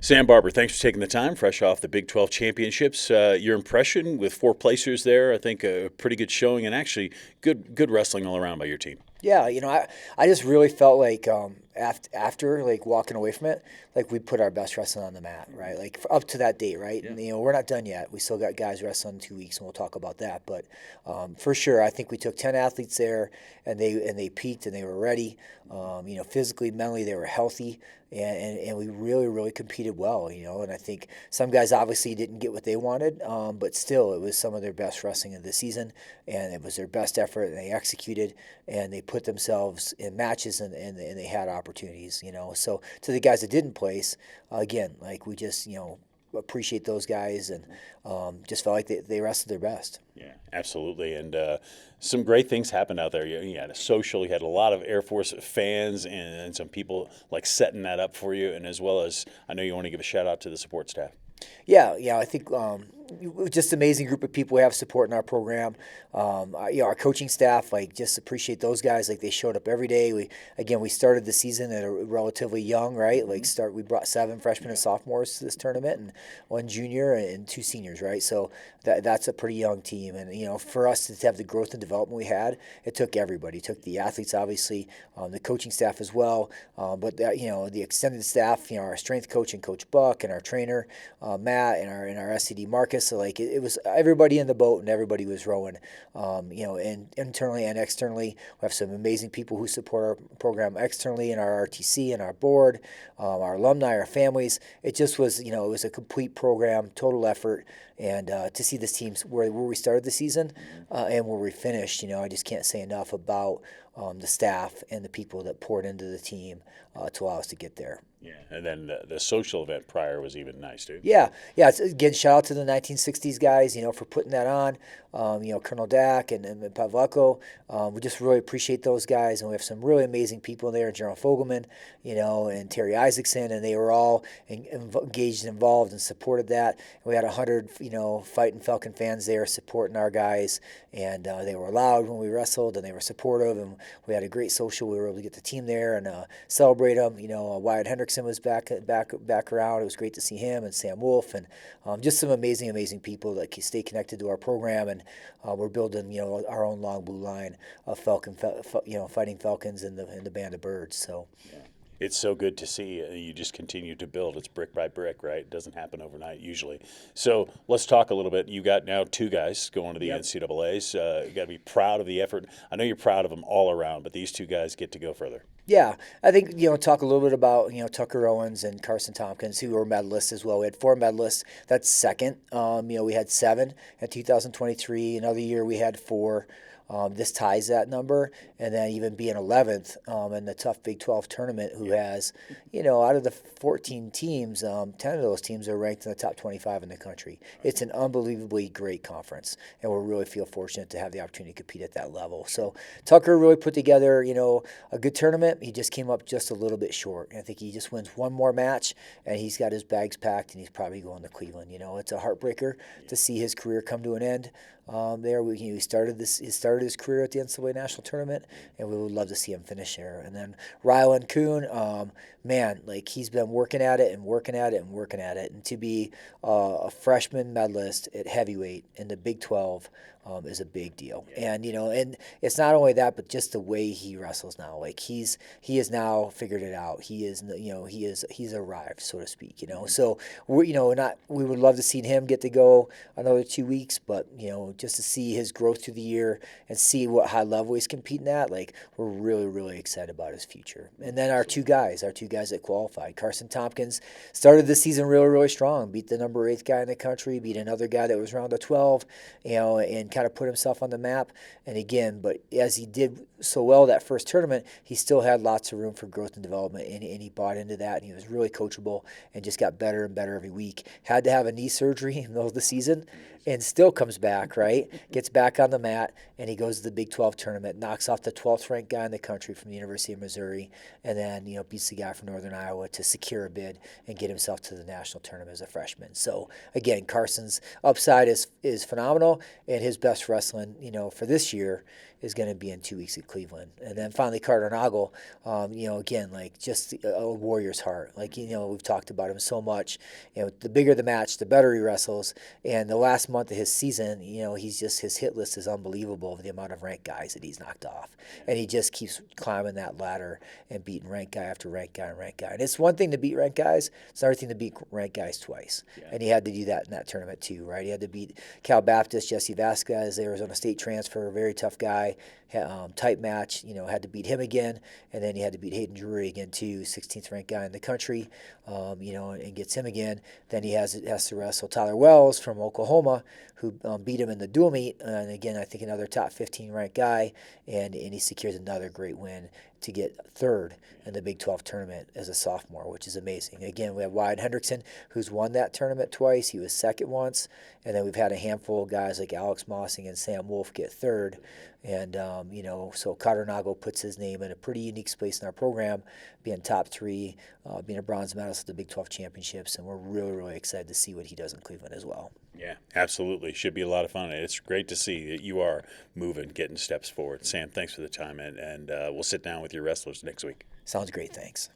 Sam Barber, thanks for taking the time, fresh off the Big 12 championships. Your impression with four placers there, I think a pretty good showing and actually good wrestling all around by your team. Yeah, I just really felt like after like walking away from it, like we put our best wrestling on the mat, right? Like up to that date, right? Yeah. And, we're not done yet. We still got guys wrestling in 2 weeks, and we'll talk about that. But for sure, I think we took 10 athletes there, and they peaked and they were ready. Physically, mentally, they were healthy, and we really competed well. And I think some guys obviously didn't get what they wanted, but still, it was some of their best wrestling of the season, and it was their best effort, and they executed, and they put themselves in matches, and they had opportunities. So to the guys that didn't place, again, like we just appreciate those guys, and just felt like they wrestled their best. Yeah, absolutely. And some great things happened out there. You had a social, you had a lot of Air Force fans and some people like setting that up for you. And as well as, I know you want to give a shout out to the support staff. Yeah, I think just amazing group of people we have supporting our program. Our coaching staff, like, just appreciate those guys. Like, they showed up every day. We started the season at a relatively young, right? Like, we brought 7 freshmen and sophomores to this tournament, and 1 junior and 2 seniors, right? So that's a pretty young team. And for us to have the growth and development we had, it took everybody. It took the athletes, obviously, the coaching staff as well, but the extended staff. Our strength coach and Coach Buck, and our trainer Matt, and our SCD Marcus. So like it was everybody in the boat, and everybody was rowing. And internally and externally, we have some amazing people who support our program externally in our RTC and our board, our alumni, our families. It just was, it was a complete program, total effort. And to see this team where we started the season and where we finished, I just can't say enough about the staff and the people that poured into the team to allow us to get there. Yeah, and then the social event prior was even nice too. Yeah. Again, shout out to the 1960s guys, for putting that on. Colonel Dak and Pavlako. We just really appreciate those guys, and we have some really amazing people there. General Fogelman, and Terry Isaacson, and they were all engaged and involved and supported that. And we had 100, Fighting Falcon fans there supporting our guys, and they were loud when we wrestled, and they were supportive, and we had a great social. We were able to get the team there and celebrate them. Wyatt Hendrickson was back around. It was great to see him, and Sam Wolf, and just some amazing people that stay connected to our program. And we're building our own long blue line of Fighting Falcons and the band of birds. So. Yeah. It's so good to see you just continue to build. It's brick by brick, right? It doesn't happen overnight usually. So let's talk a little bit. You got now 2 guys going to the NCAAs. You got to be proud of the effort. I know you're proud of them all around, but these 2 guys get to go further. Yeah, I think, talk a little bit about, Tucker Owens and Carson Tompkins, who were medalists as well. We had 4 medalists. That's second. We had 7 in 2023. Another year we had 4. This ties that number, and then even being 11th in the tough Big 12 tournament, who has, out of the 14 teams, 10 of those teams are ranked in the top 25 in the country. It's an unbelievably great conference, and we really feel fortunate to have the opportunity to compete at that level. So Tucker really put together, a good tournament. He just came up just a little bit short. I think he just wins one more match, and he's got his bags packed, and he's probably going to Cleveland. It's a heartbreaker to see his career come to an end. He started his career at the NCAA National Tournament, and we would love to see him finish there. And then Rylan Kuhn, he's been working at it, and to be a freshman medalist at heavyweight in the Big 12 is a big deal. And and it's not only that, but just the way he wrestles now. Like he has now figured it out. He's arrived, so to speak. So we would love to see him get to go another 2 weeks, but just to see his growth through the year and see what high level he's competing at, we're really excited about his future. And then our two guys that qualified. Carson Tompkins started the season really strong, beat the number 8 guy in the country, beat another guy that was around the 12, and kind of put himself on the map. And again, but as he did so well that first tournament, he still had lots of room for growth and development, and he bought into that, and he was really coachable and just got better and better every week. Had to have a knee surgery in the middle of the season and still comes back, right? right? Gets back on the mat, and he goes to the Big 12 tournament, knocks off the 12th ranked guy in the country from the University of Missouri, and then beats the guy from Northern Iowa to secure a bid and get himself to the national tournament as a freshman. So again, Carson's upside is phenomenal, and his best wrestling, for this year is going to be in 2 weeks at Cleveland. And then finally, Carter Nagel, again, like just a warrior's heart. Like, we've talked about him so much. The bigger the match, the better he wrestles. And the last month of his season, his hit list is unbelievable of the amount of ranked guys that he's knocked off. And he just keeps climbing that ladder and beating ranked guy after ranked guy and ranked guy. And it's one thing to beat ranked guys, it's another thing to beat ranked guys twice. Yeah. And he had to do that in that tournament too, right? He had to beat Cal Baptist, Jesse Vasquez, the Arizona State transfer, very tough guy. Tight match, had to beat him again, and then he had to beat Hayden Drury again too, 16th ranked guy in the country, and gets him again. Then he has to wrestle Tyler Wells from Oklahoma, who beat him in the dual meet, and again I think another top 15 ranked guy, and he secures another great win to get third in the Big 12 tournament as a sophomore, which is amazing. Again, we have Wyatt Hendrickson, who's won that tournament twice. He was second once, and then we've had a handful of guys like Alex Mossing and Sam Wolf get third. And, so Carter Nagel puts his name in a pretty unique space in our program, being top three, being a bronze medalist at the Big 12 championships, and we're really, really excited to see what he does in Cleveland as well. Yeah, absolutely. Should be a lot of fun. It's great to see that you are moving, getting steps forward. Sam, thanks for the time, and we'll sit down with your wrestlers next week. Sounds great. Thanks.